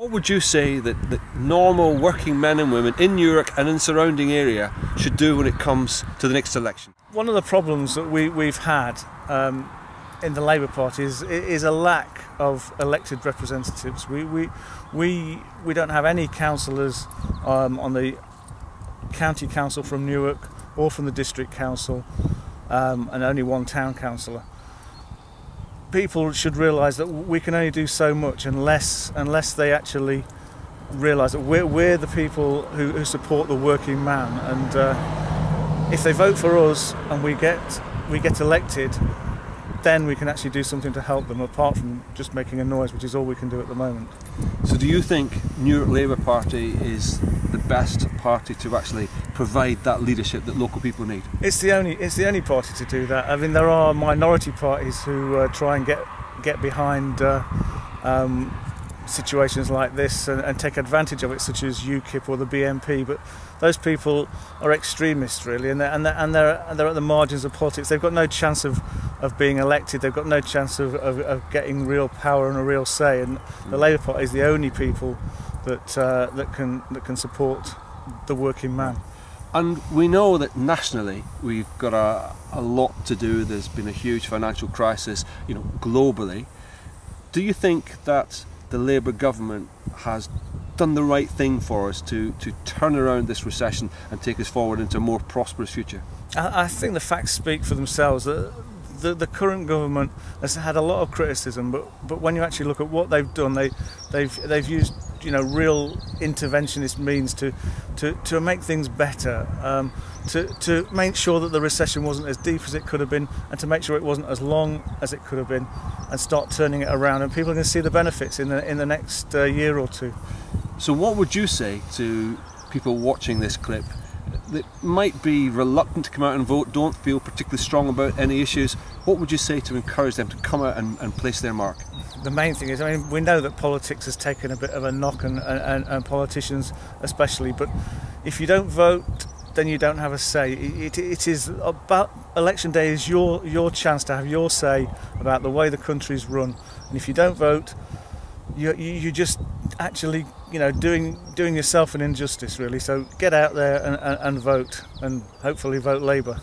What would you say that normal working men and women in Newark and in surrounding area should do when it comes to the next election? One of the problems that we've had in the Labour Party is a lack of elected representatives. We don't have any councillors on the county council from Newark or from the district council, and only one town councillor. People should realise that we can only do so much unless they actually realise that we're the people who support the working man, and if they vote for us and we get elected, then we can actually do something to help them, apart from just making a noise, which is all we can do at the moment. So do you think Newark Labour Party is the best party to actually provide that leadership that local people need? It's the only party to do that. I mean, there are minority parties who try and get behind situations like this and take advantage of it, such as UKIP or the BNP, but those people are extremists really, and they're at the margins of politics. They've got no chance of being elected. They've got no chance of getting real power and a real say, and the Labour Party is the only people that can support the working man. And we know that nationally we've got a lot to do. There's been a huge financial crisis, globally. Do you think that the Labour government has done the right thing for us to turn around this recession and take us forward into a more prosperous future? I think the facts speak for themselves. The current government has had a lot of criticism, but when you actually look at what they've done, they've used real interventionist means to make things better, to make sure that the recession wasn't as deep as it could have been, and to make sure it wasn't as long as it could have been, and start turning it around, and people are going to see the benefits in the next year or two. So what would you say to people watching this clip that might be reluctant to come out and vote, don't feel particularly strong about any issues? What would you say to encourage them to come out and place their mark? The main thing is, we know that politics has taken a bit of a knock, and politicians especially, but if you don't vote, then you don't have a say. It is about election day is your chance to have your say about the way the country's run, and if you don't vote, you just actually doing yourself an injustice really. So get out there and vote, and hopefully vote Labour.